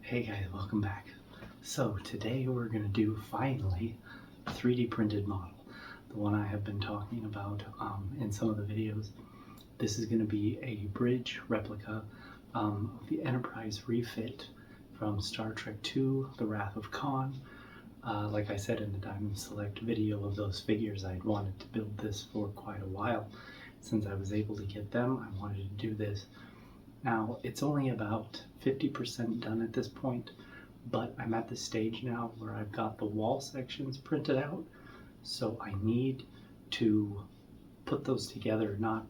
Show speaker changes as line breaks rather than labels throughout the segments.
Hey guys, welcome back. So today we're going to do finally a 3D printed model, the one I have been talking about in some of the videos. This is going to be a bridge replica of the Enterprise Refit from Star Trek II, The Wrath of Khan. Like I said in the Diamond Select video of those figures, I'd wanted to build this for quite a while. Since I was able to get them, I wanted to do this. Now, it's only about 50% done at this point, but I'm at the stage now where I've got the wall sections printed out, so I need to put those together, not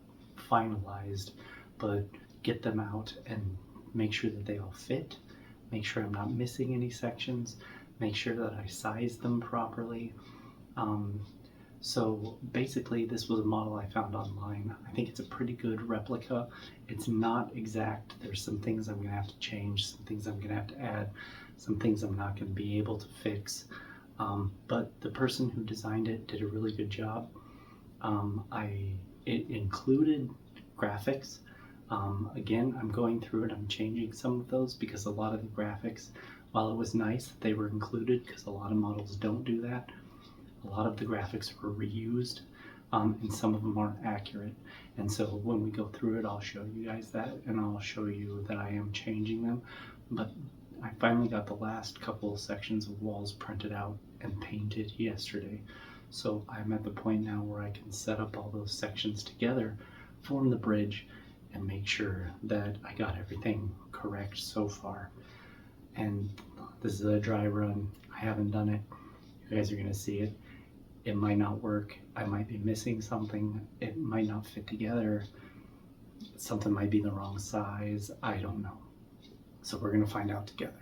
finalized, but get them out and make sure that they all fit, make sure I'm not missing any sections, make sure that I size them properly. So basically this was a model I found online. I think it's a pretty good replica. It's not exact. There's some things I'm going to have to change, some things I'm going to have to add, some things I'm not going to be able to fix. But the person who designed it did a really good job. It included graphics. Again, I'm going through it. I'm changing some of those because a lot of the graphics, while it was nice that they were included, because a lot of models don't do that, a lot of the graphics were reused, and some of them aren't accurate. And so when we go through it, I'll show you guys that, and I'll show you that I am changing them. But I finally got the last couple of sections of walls printed out and painted yesterday. So I'm at the point now where I can set up all those sections together, form the bridge, and make sure that I got everything correct so far. And this is a dry run. I haven't done it. You guys are going to see it. It might not work. I might be missing something. It might not fit together. Something might be the wrong size. I don't know. So we're going to find out together.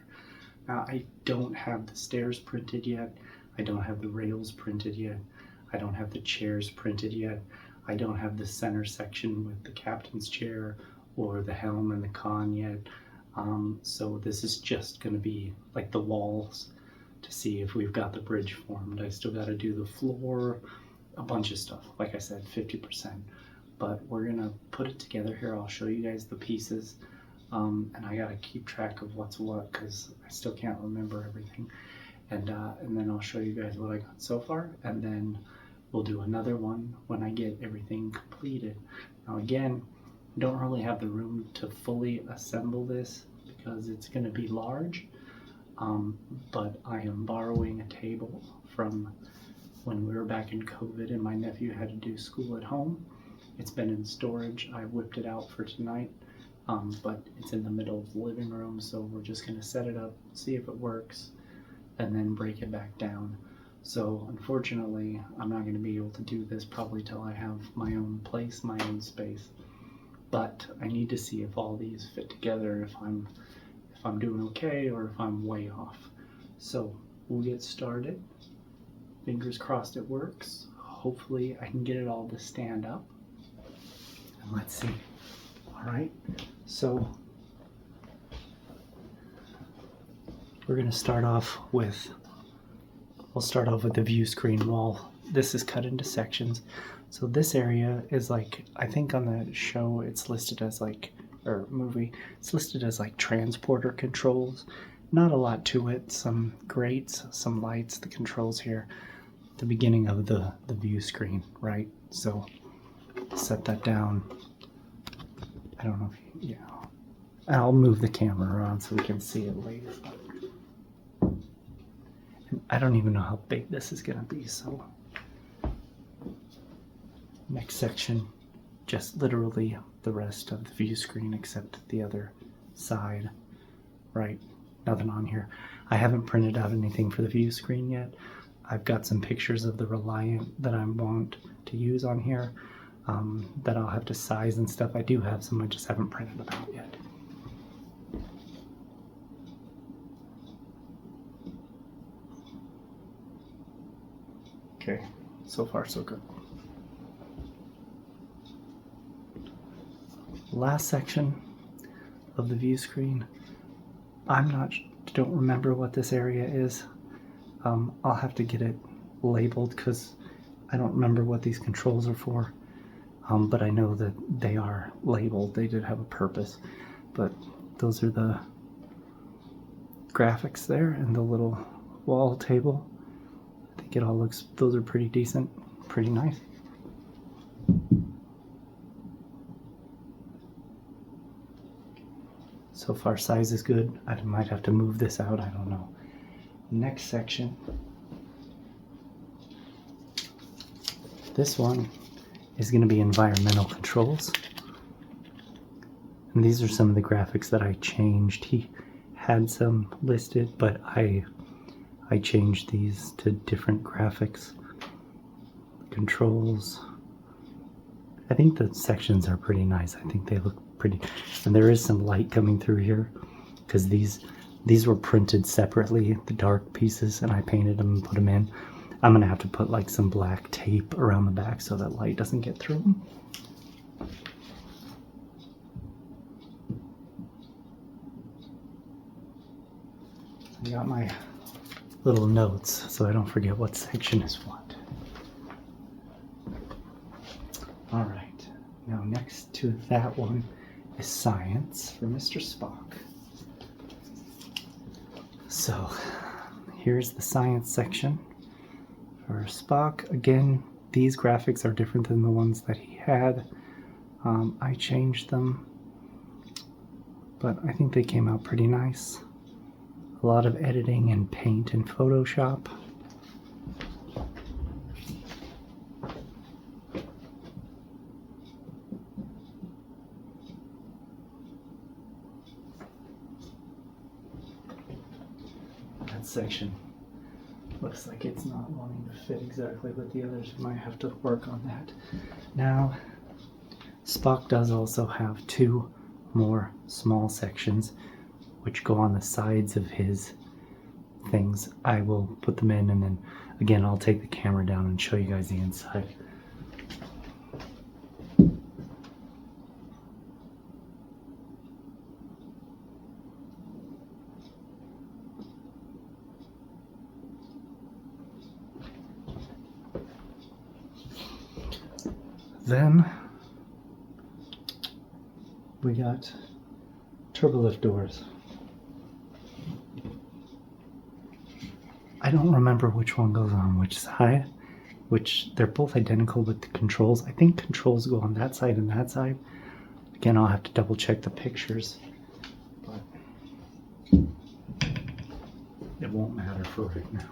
Now, I don't have the stairs printed yet. I don't have the rails printed yet. I don't have the chairs printed yet. I don't have the center section with the captain's chair or the helm and the con yet. So this is just going to be like the walls to see if we've got the bridge formed. I still got to do the floor, a bunch of stuff. Like I said, 50%. But we're going to put it together here. I'll show you guys the pieces. And I got to keep track of what's what because I still can't remember everything. And then I'll show you guys what I got so far. And then we'll do another one when I get everything completed. Now again, I don't really have the room to fully assemble this because it's going to be large. But I am borrowing a table from when we were back in COVID and my nephew had to do school at home. It's been in storage. I whipped it out for tonight, but it's in the middle of the living room, so we're just going to set it up, see if it works, and then break it back down. So unfortunately, I'm not going to be able to do this probably till I have my own place, my own space. But I need to see if all these fit together, if I'm doing okay or if I'm way off. So we'll get started. Fingers crossed it works. Hopefully I can get it all to stand up. And let's see. All right. So we're going to start off with, we'll start off with the view screen wall. This is cut into sections. So this area is like, I think on the show it's listed as like, or movie, it's listed as like transporter controls. Not a lot to it. Some grates, some lights, the controls here. The beginning of the view screen, right? So set that down. I don't know if you, yeah. I'll move the camera around so we can see it later. And I don't even know how big this is gonna be, so. Next section, just literally the rest of the view screen except the other side, right? Nothing on here. I haven't printed out anything for the view screen yet. I've got some pictures of the Reliant that I want to use on here that I'll have to size and stuff. I do have some, I just haven't printed them out yet. Okay, so far so good. Last section of the view screen. Don't remember what this area is. I'll have to get it labeled because I don't remember what these controls are for. But I know that they are labeled. They did have a purpose. But those are the graphics there and the little wall table. I think it all looks, those are pretty decent, pretty nice. So far size is good. I might have to move this out, I don't know. Next section. This one is going to be environmental controls. And these are some of the graphics that I changed. He had some listed, but I changed these to different graphics. Controls. I think the sections are pretty nice. I think they look pretty. And there is some light coming through here because these were printed separately, the dark pieces, and I painted them and put them in. I'm gonna have to put like some black tape around the back so that light doesn't get through them. I got my little notes so I don't forget what section is what. All right, now next to that one is science for Mr. Spock. So here's the science section for Spock. Again, these graphics are different than the ones that he had. I changed them, but I think they came out pretty nice. A lot of editing and paint in Photoshop. That section looks like it's not wanting to fit exactly with the others. We might have to work on that. Now, Spock does also have two more small sections which go on the sides of his things. I will put them in, and then again I'll take the camera down and show you guys the inside. Then we got turbolift doors. I don't remember which one goes on which side, which they're both identical with the controls. I think controls go on that side and that side. Again, I'll have to double check the pictures, but it won't matter for right now.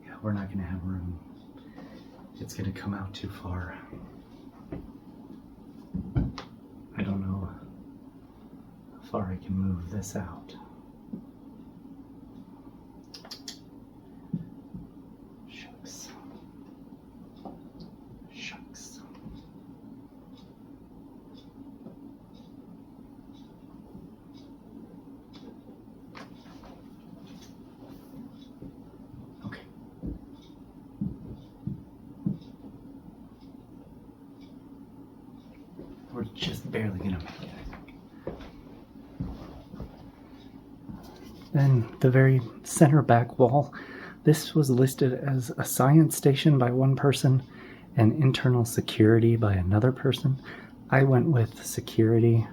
Yeah, we're not going to have room. It's going to come out too far. I don't know how far I can move this out. Shucks. Shucks. Okay. We're just barely gonna make it, I think. Then the very center back wall, this was listed as a science station by one person and internal security by another person. I went with security.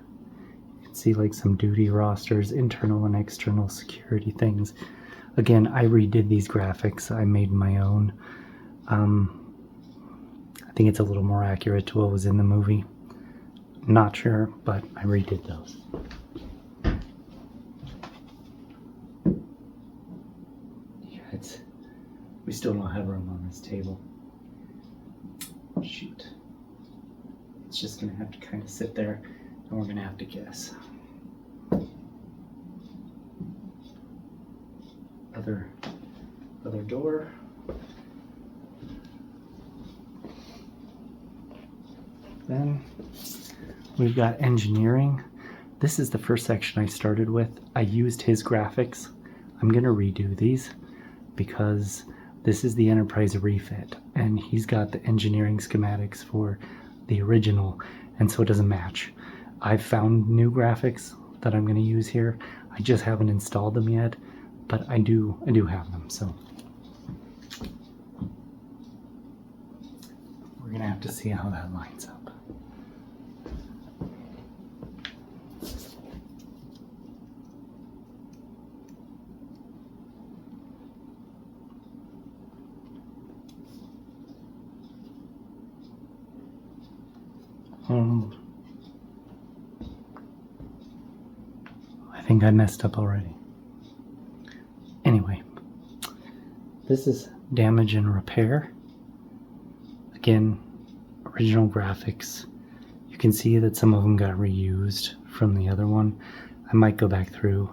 You can see like some duty rosters, internal and external security things. Again, I redid these graphics. I made my own. I think it's a little more accurate to what was in the movie. Not sure, but I redid those. Yeah, we still don't have room on this table. Shoot. It's just gonna have to kind of sit there, and we're gonna have to guess. Other door. Then we've got engineering. This is the first section I started with. I used his graphics. I'm gonna redo these because this is the Enterprise refit and he's got the engineering schematics for the original, and so it doesn't match. I've found new graphics that I'm gonna use here. I just haven't installed them yet, but I do have them, so. have to see how that lines up. I think I messed up already. Anyway, this is damage and repair. Again, original graphics. You can see that some of them got reused from the other one. I might go back through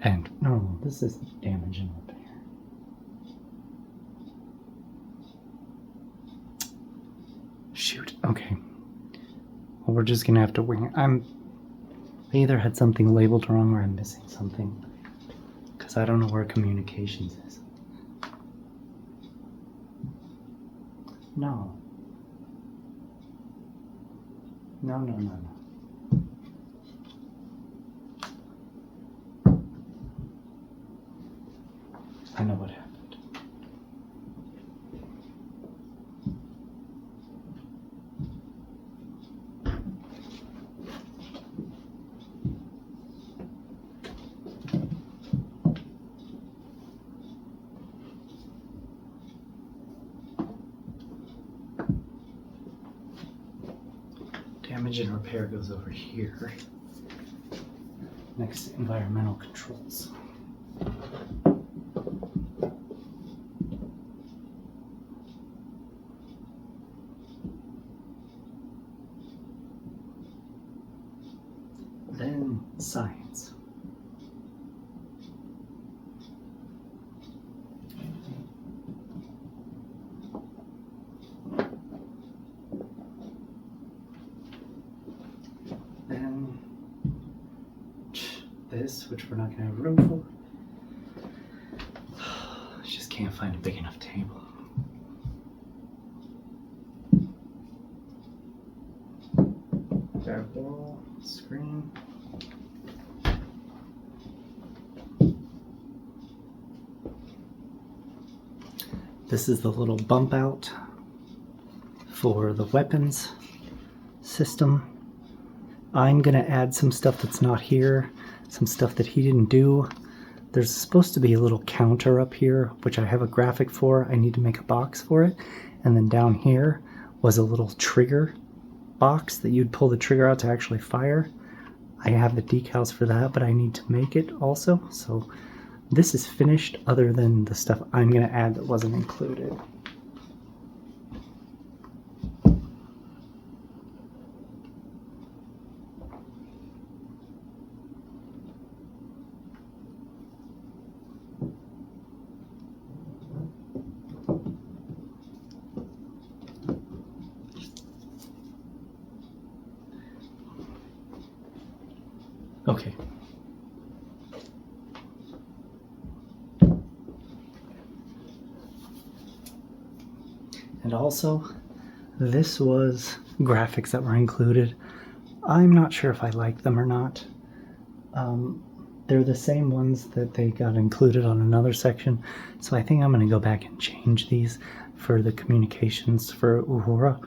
and, no, this is damage and repair. Shoot, okay. Well, we're just gonna have to wing it. I either had something labeled wrong or I'm missing something. Because I don't know where communications is. No. No. I know what happened. Damage and repair goes over here, next to environmental controls. Then science. Then this, which we're not going to have room for. I just can't find a big enough table. Dark wall, screen. This is the little bump out for the weapons system. I'm gonna add some stuff that's not here, some stuff that he didn't do. There's supposed to be a little counter up here, which I have a graphic for. I need to make a box for it. And then down here was a little trigger box that you'd pull the trigger out to actually fire. I have the decals for that, but I need to make it also. So this is finished other than the stuff I'm gonna add that wasn't included. Okay. And also, this was graphics that were included. I'm not sure if I like them or not. They're the same ones that they got included on another section, so I think I'm going to go back and change these for the communications for Uhura,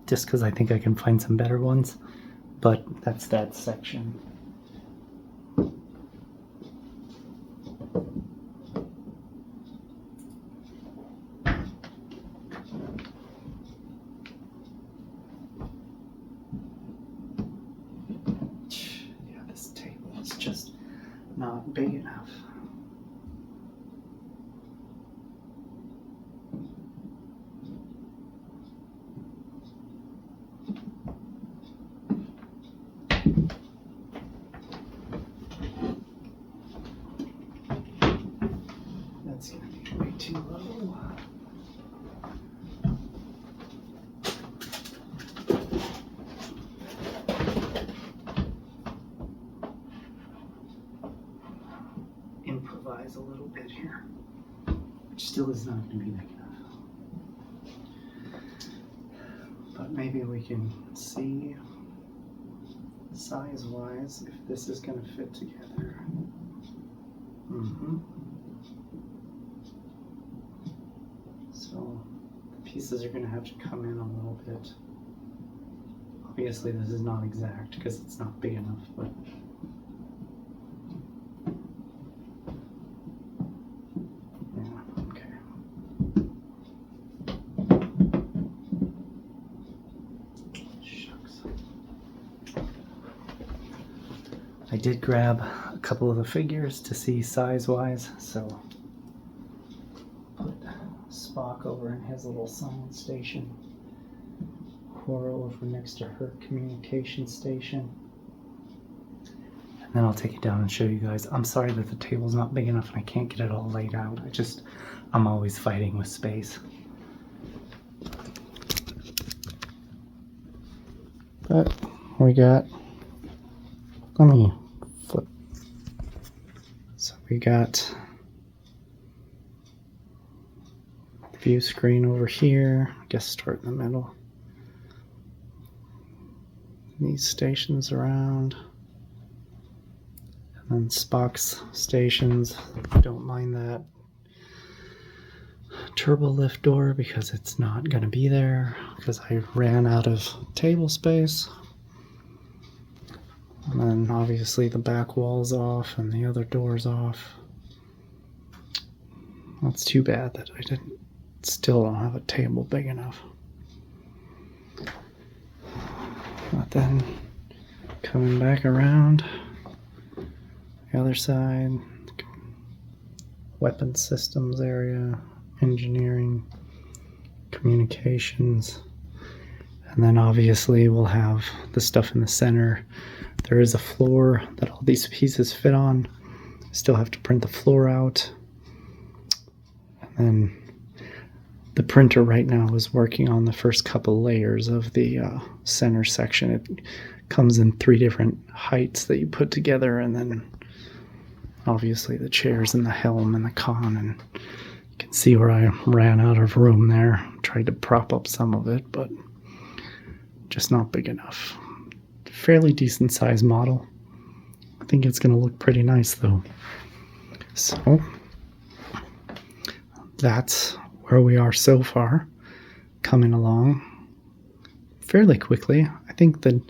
just because I think I can find some better ones. But that's that section. Yeah, this table is just not big enough. That's going to be way too low. Improvise a little bit here, which still is not going to be big enough. But maybe we can see size-wise if this is going to fit together. So the pieces are going to have to come in a little bit. Obviously this is not exact because it's not big enough, but yeah, okay. Shucks. I did grab a couple of the figures to see size-wise, so put Spock over in his little science station. Cora over next to her communication station. And then I'll take it down and show you guys. I'm sorry that the table's not big enough and I can't get it all laid out. I'm always fighting with space. But we got, let me flip. So we got view screen over here. I guess start in the middle. These stations around. And then Spock's stations. Don't mind that turbo lift door because it's not going to be there because I ran out of table space. And then obviously the back wall's off and the other door's off. That's too bad that I still don't have a table big enough. But then coming back around the other side, weapons systems area, engineering, communications, and then obviously we'll have the stuff in the center. There is a floor that all these pieces fit on. Still have to print the floor out. And then the printer right now is working on the first couple layers of the center section. It comes in 3 different heights that you put together, and then obviously the chairs and the helm and the con, and you can see where I ran out of room there. Tried to prop up some of it, but just not big enough. Fairly decent size model. I think it's going to look pretty nice though. So that's where we are so far, coming along fairly quickly. I think the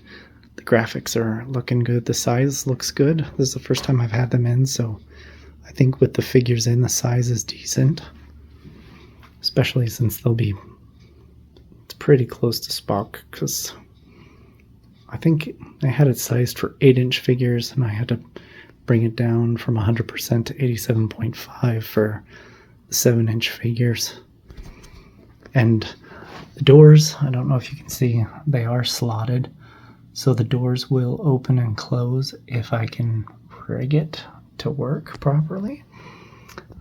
graphics are looking good. The size looks good. This is the first time I've had them in, so I think with the figures in, the size is decent, especially since it's pretty close to Spock, because I think I had it sized for 8-inch figures and I had to bring it down from 100% to 87.5 for the 7-inch figures. And the doors, I don't know if you can see, they are slotted. So the doors will open and close if I can rig it to work properly.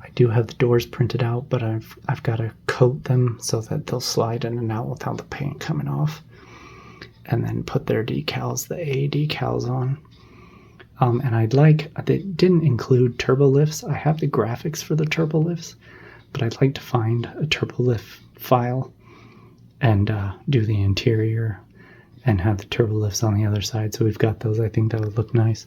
I do have the doors printed out, but I've got to coat them so that they'll slide in and out without the paint coming off. And then put their decals, the A decals on. And they didn't include turbo lifts. I have the graphics for the turbo lifts, but I'd like to find a turbo lift file and do the interior and have the turbo lifts on the other side. So we've got those. I think that would look nice.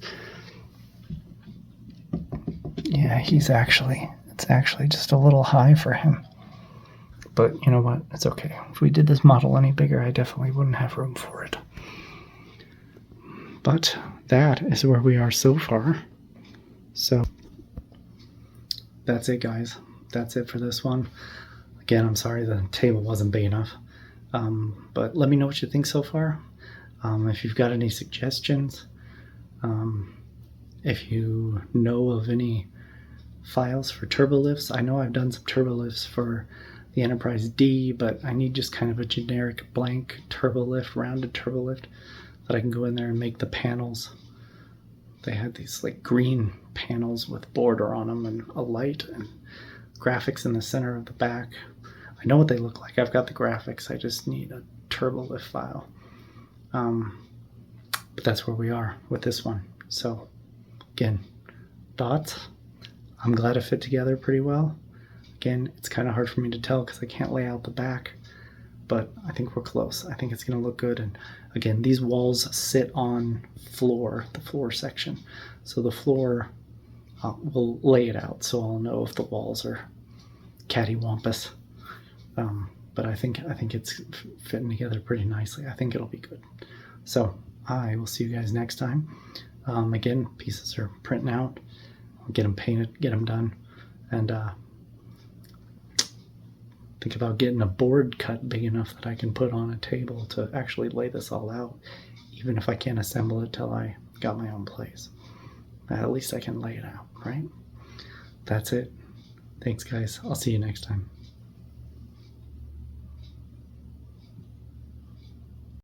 Yeah, it's actually just a little high for him. But you know what? It's okay. If we did this model any bigger, I definitely wouldn't have room for it. But that is where we are so far. So that's it, guys. That's it for this one. Again, I'm sorry the table wasn't big enough. But let me know what you think so far. If you've got any suggestions, if you know of any files for turbo lifts. I know I've done some turbo lifts for the Enterprise D, but I need just kind of a generic blank turbo lift, rounded turbo lift, that I can go in there and make the panels. They had these like green panels with border on them and a light and graphics in the center of the back. I know what they look like. I've got the graphics. I just need a turbo lift file. But that's where we are with this one. So again, dots. I'm glad it fit together pretty well. Again, it's kind of hard for me to tell because I can't lay out the back, but I think we're close. I think it's going to look good. And again, these walls sit on floor, the floor section. So the floor, we'll lay it out so I'll know if the walls are cattywampus. but I think it's fitting together pretty nicely. I think it'll be good. So I will see you guys next time. Again, pieces are printing out. I'll get them painted, get them done, and think about getting a board cut big enough that I can put on a table to actually lay this all out, even if I can't assemble it till I got my own place. At least I can lay it out, right? That's it. Thanks, guys. I'll see you next time.